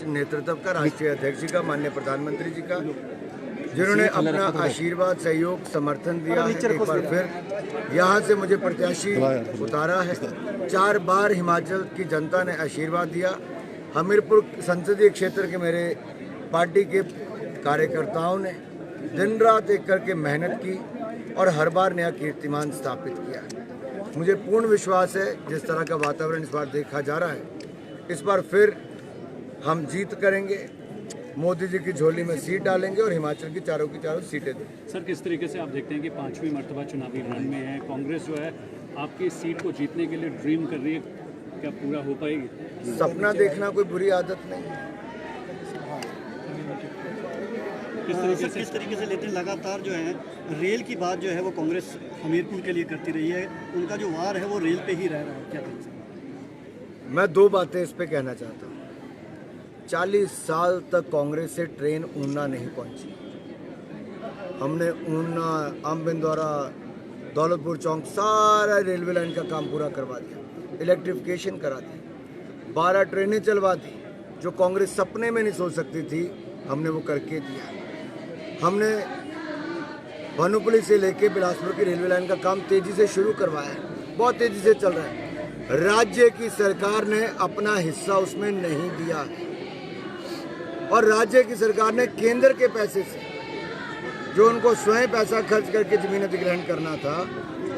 नेतृत्व का, राष्ट्रीय अध्यक्ष जी का, माननीय प्रधानमंत्री जी का, जिन्होंने अपना आशीर्वाद, सहयोग, समर्थन दिया है। एक बार फिर यहाँ से मुझे प्रत्याशी उतारा है। 4 बार हिमाचल की जनता ने आशीर्वाद दिया। हमीरपुर संसदीय क्षेत्र के मेरे पार्टी के कार्यकर्ताओं ने दिन रात एक करके मेहनत की और हर बार नया कीर्तिमान स्थापित किया। मुझे पूर्ण विश्वास है, जिस तरह का वातावरण इस बार देखा जा रहा है, इस बार फिर हम जीत करेंगे, मोदी जी की झोली में सीट डालेंगे और हिमाचल की चारों सीटें देंगे। सर, किस तरीके से आप देखते हैं कि 5वीं मर्तबा चुनावी रण में है, कांग्रेस जो है आपकी सीट को जीतने के लिए ड्रीम कर रही है, क्या पूरा हो पाएगी? सपना देखना कोई बुरी आदत नहीं है। किस तरीके से लेते हैं? लगातार जो है रेल की बात जो है वो कांग्रेस हमीरपुर के लिए करती रही है, उनका जो वार है वो रेल पे ही रह रहा है, क्या कहें? मैं 2 बातें इस पे कहना चाहता हूँ। 40 साल तक कांग्रेस से ट्रेन ऊना नहीं पहुंची। हमने ऊना, आम बिंदौरा, दौलतपुर चौक सारा रेलवे लाइन का काम पूरा करवा दिया, इलेक्ट्रिफिकेशन करा दी, 12 ट्रेनें चलवा दी। जो कांग्रेस सपने में नहीं सोच सकती थी, हमने वो करके दिया। हमने भानुपल्ली से लेके बिलासपुर की रेलवे लाइन का काम तेजी से शुरू करवाया है, बहुत तेजी से चल रहा है। राज्य की सरकार ने अपना हिस्सा उसमें नहीं दिया है और राज्य की सरकार ने केंद्र के पैसे से, जो उनको स्वयं पैसा खर्च करके जमीन अधिग्रहण करना था,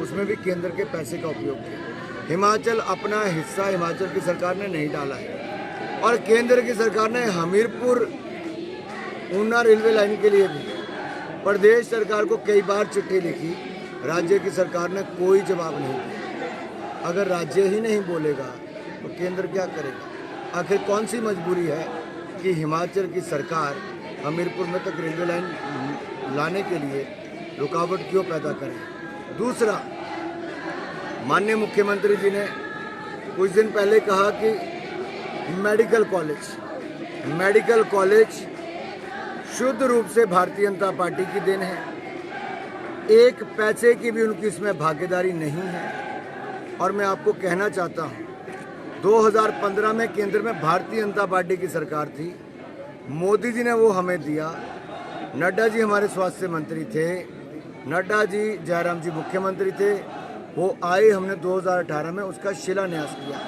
उसमें भी केंद्र के पैसे का उपयोग किया। हिमाचल अपना हिस्सा हिमाचल की सरकार ने नहीं डाला है और केंद्र की सरकार ने हमीरपुर ऊना रेलवे लाइन के लिए भी प्रदेश सरकार को कई बार चिट्ठी लिखी। राज्य की सरकार ने कोई जवाब नहीं दिया। अगर राज्य ही नहीं बोलेगा तो केंद्र क्या करेगा? आखिर कौन सी मजबूरी है कि हिमाचल की सरकार हमीरपुर में तक रेलवे लाइन लाने के लिए रुकावट क्यों पैदा करे? दूसरा, माननीय मुख्यमंत्री जी ने कुछ दिन पहले कहा कि मेडिकल कॉलेज शुद्ध रूप से भारतीय जनता पार्टी की देन है। 1 पैसे की भी उनकी इसमें भागीदारी नहीं है। और मैं आपको कहना चाहता हूँ, 2015 में केंद्र में भारतीय जनता पार्टी की सरकार थी, मोदी जी ने वो हमें दिया। नड्डा जी हमारे स्वास्थ्य मंत्री थे, नड्डा जी, जयराम जी मुख्यमंत्री थे, वो आए, हमने 2018 में उसका शिलान्यास किया।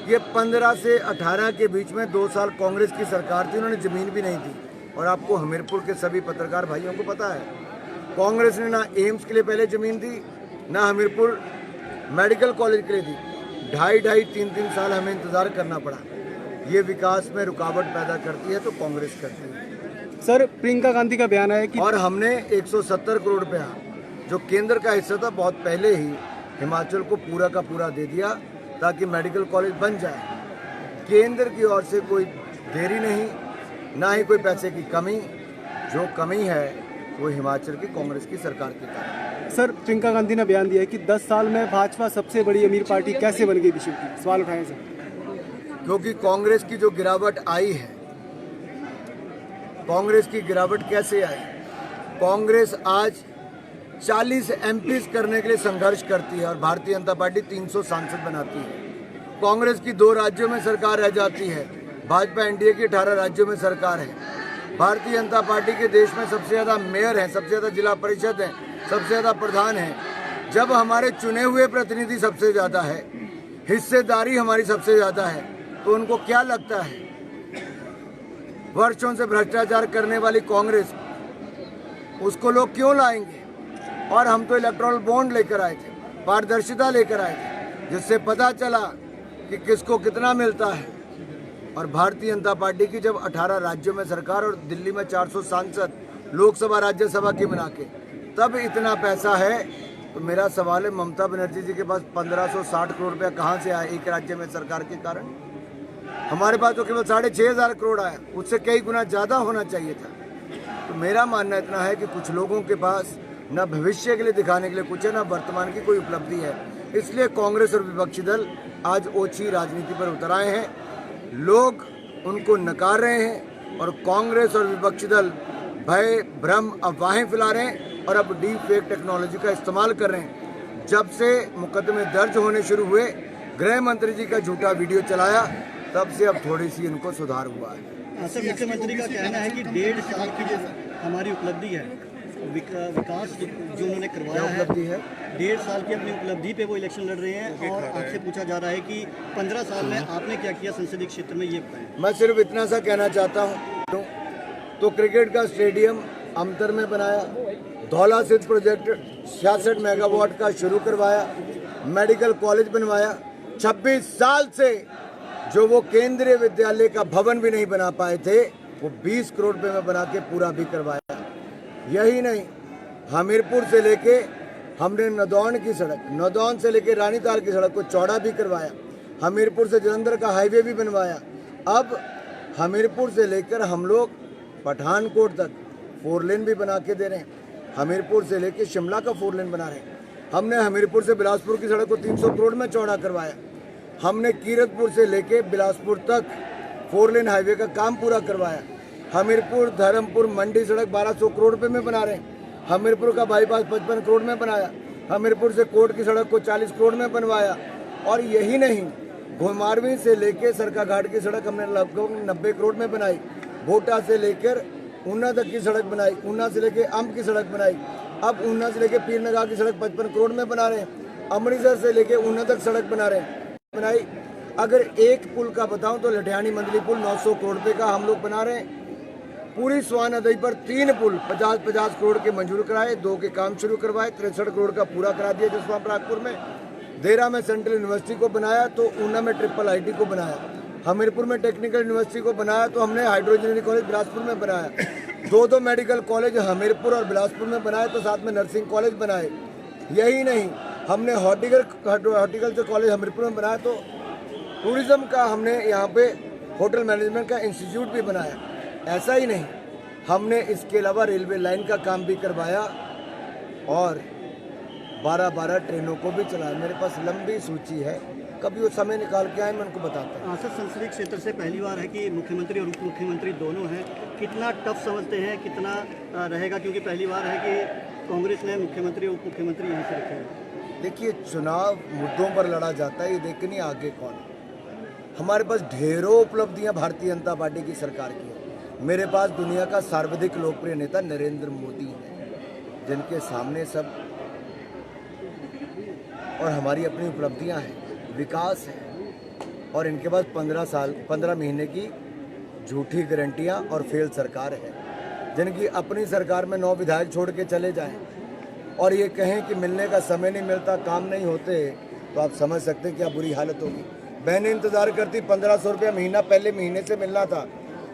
ये 15 से 18 के बीच में 2 साल कांग्रेस की सरकार थी, उन्होंने ज़मीन भी नहीं दी। और आपको हमीरपुर के सभी पत्रकार भाइयों को पता है, कांग्रेस ने ना एम्स के लिए पहले ज़मीन दी, ना हमीरपुर मेडिकल कॉलेज के लिए दी। 2.5-3 साल हमें इंतज़ार करना पड़ा। ये विकास में रुकावट पैदा करती है तो कांग्रेस करती है। सर, प्रियंका गांधी का बयान है कि और हमने 170 करोड़ रुपया जो केंद्र का हिस्सा था, बहुत पहले ही हिमाचल को पूरा का पूरा दे दिया ताकि मेडिकल कॉलेज बन जाए। केंद्र की ओर से कोई देरी नहीं, ना ही कोई पैसे की कमी। जो कमी है वो हिमाचल की कांग्रेस की सरकार के कारण। सर, प्रियंका गांधी ने बयान दिया है कि 10 साल में भाजपा सबसे बड़ी अमीर पार्टी कैसे बन गई? विषय की सवाल उठाए सर। क्योंकि कांग्रेस की जो गिरावट आई है, कांग्रेस की गिरावट कैसे आई? कांग्रेस आज 40 एमपीज करने के लिए संघर्ष करती है और भारतीय जनता पार्टी 300 सांसद बनाती है। कांग्रेस की 2 राज्यों में सरकार रह जाती है, भाजपा एनडीए की 18 राज्यों में सरकार है। भारतीय जनता पार्टी के देश में सबसे ज़्यादा मेयर हैं, सबसे ज़्यादा जिला परिषद हैं, सबसे ज़्यादा प्रधान हैं। जब हमारे चुने हुए प्रतिनिधि सबसे ज़्यादा है, हिस्सेदारी हमारी सबसे ज़्यादा है, तो उनको क्या लगता है? वर्षों से भ्रष्टाचार करने वाली कांग्रेस, उसको लोग क्यों लाएंगे? और हम तो इलेक्टोरल बॉन्ड लेकर आए थे, पारदर्शिता लेकर आए थे, जिससे पता चला कि किसको कितना मिलता है। और भारतीय जनता पार्टी की जब 18 राज्यों में सरकार और दिल्ली में 400 सांसद, लोकसभा राज्यसभा की मिला के, तब इतना पैसा है, तो मेरा सवाल है, ममता बनर्जी जी के पास 1560 करोड़ रुपया कहाँ से आया एक राज्य में सरकार के कारण? हमारे पास तो केवल 6500 करोड़ आया, उससे कई गुना ज़्यादा होना चाहिए था। तो मेरा मानना इतना है कि कुछ लोगों के पास न भविष्य के लिए दिखाने के लिए कुछ है, न वर्तमान की कोई उपलब्धि है। इसलिए कांग्रेस और विपक्षी दल आज ओछी राजनीति पर उतर आए हैं। लोग उनको नकार रहे हैं और कांग्रेस और विपक्षी दल भय, भ्रम, अफवाहें फैला रहे हैं और अब डीप फेक टेक्नोलॉजी का इस्तेमाल कर रहे हैं। जब से मुकदमे दर्ज होने शुरू हुए, गृह मंत्री जी का झूठा वीडियो चलाया, तब से अब थोड़ी सी इनको सुधार हुआ है। सर, मुख्यमंत्री का कहना है कि 1.5 साल की जो हमारी उपलब्धि है, विकास जो उन्होंने क्या करवाया है, उपलब्धि है? 1.5 साल की अपनी उपलब्धि पे वो इलेक्शन लड़ रहे हैं और आपसे पूछा जा रहा है कि 15 साल में आपने क्या किया संसदीय क्षेत्र में, ये बताएं। मैं सिर्फ इतना सा कहना चाहता हूँ, तो क्रिकेट का स्टेडियम अमतर में बनाया, धौला सिद्ध प्रोजेक्ट 66 मेगावाट का शुरू करवाया, मेडिकल कॉलेज बनवाया। 26 साल से जो वो केंद्रीय विद्यालय का भवन भी नहीं बना पाए थे, वो 20 करोड़ रुपए में बना के पूरा भी करवाया। यही नहीं, हमीरपुर से लेके हमने नदौन की सड़क, नदौन से लेके रानीताल की सड़क को चौड़ा भी करवाया, हमीरपुर से जलंधर का हाईवे भी बनवाया। अब हमीरपुर से लेकर हम लोग पठानकोट तक 4 लेन भी बना के दे रहे हैं, हमीरपुर से लेके शिमला का 4 लेन बना रहे हैं। हमने हमीरपुर से बिलासपुर की सड़क को 300 करोड़ में चौड़ा करवाया। हमने कीरतपुर से लेके बिलासपुर तक 4 लेन हाईवे का काम पूरा करवाया। हमीरपुर धर्मपुर मंडी सड़क 1200 करोड़ रुपए में बना रहे हैं। हमीरपुर का बाईपास 55 करोड़ में बनाया। हमीरपुर से कोर्ट की सड़क को 40 करोड़ में बनवाया। और यही नहीं, घुमारवीं से लेके सरका घाट की सड़क हमने लगभग 90 करोड़ में बनाई। भोटा से लेकर ऊना तक की सड़क बनाई, ऊना से लेके अम्ब की सड़क बनाई। अब ऊना से लेके पीरनगाह की सड़क 55 करोड़ में बना रहे हैं। अमृतसर से लेके ऊना तक सड़क बना रहे हैं, बनाई। अगर एक पुल का बताऊं तो लठियानी मंदली पुल 900 करोड़ रुपए का हम लोग बना रहे हैं। पूरी स्वान नदी पर 3 पुल 50-50 करोड़ के मंजूर कराए, 2 के काम शुरू करवाए, 63 करोड़ का पूरा करा दिया जसवां परागपुर में। देरा में सेंट्रल यूनिवर्सिटी को बनाया तो ऊना में ट्रिपल आईटी को बनाया। हमीरपुर में टेक्निकल यूनिवर्सिटी को बनाया तो हमने हाइड्रो इंजीनियरिंग कॉलेज बिलासपुर में बनाया। 2 मेडिकल कॉलेज हमीरपुर और बिलासपुर में बनाए तो साथ में नर्सिंग कॉलेज बनाए। यही नहीं, हमने हॉर्टिकल्चर कॉलेज हमीरपुर में बनाया तो टूरिज्म का हमने यहाँ पे होटल मैनेजमेंट का इंस्टीट्यूट भी बनाया। ऐसा ही नहीं, हमने इसके अलावा रेलवे लाइन का काम भी करवाया और 12-12 ट्रेनों को भी चलाया। मेरे पास लंबी सूची है, कभी वो समय निकाल के आए मैं उनको बताता हूँ। सर, संसदीय क्षेत्र से पहली बार है कि मुख्यमंत्री और उप मुख्यमंत्री दोनों हैं, कितना टफ समझते हैं, कितना रहेगा, क्योंकि पहली बार है कि कांग्रेस ने मुख्यमंत्री और उप मुख्यमंत्री यहीं से रखे हैं। देखिए, चुनाव मुद्दों पर लड़ा जाता है, ये देखनी आगे कौन है। हमारे पास ढेरों उपलब्धियां भारतीय जनता पार्टी की सरकार की है। मेरे पास दुनिया का सर्वाधिक लोकप्रिय नेता नरेंद्र मोदी है, जिनके सामने सब, और हमारी अपनी उपलब्धियां हैं, विकास है। और इनके पास 15 महीने की झूठी गारंटियां और फेल सरकार है, जिनकी अपनी सरकार में 9 विधायक छोड़ के चले जाएं और ये कहें कि मिलने का समय नहीं मिलता, काम नहीं होते, तो आप समझ सकते हैं क्या बुरी हालत होगी। बहनें इंतजार करती, 1500 रुपया महीना पहले महीने से मिलना था,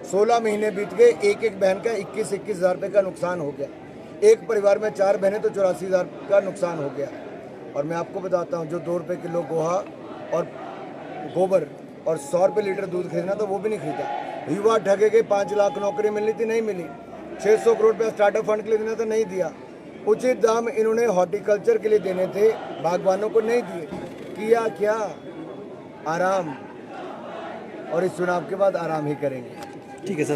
16 महीने बीत गए, एक बहन का 21-21 हज़ार रुपये का नुकसान हो गया। एक परिवार में 4 बहनें तो 84 हज़ार का नुकसान हो गया। और मैं आपको बताता हूँ, जो 2 रुपये किलो गोहा और गोबर और 100 रुपये लीटर दूध खरीदना तो वो भी नहीं खरीदा। युवा ठगे गए, 5 लाख नौकरी मिलनी थी, नहीं मिली। 600 करोड़ रुपया स्टार्टअप फंड के लिए देना था, नहीं दिया। उचित दाम इन्होंने हॉर्टिकल्चर के लिए देने थे, बागवानों को नहीं दिए। किया क्या? आराम। और इस चुनाव के बाद आराम ही करेंगे। ठीक है सर।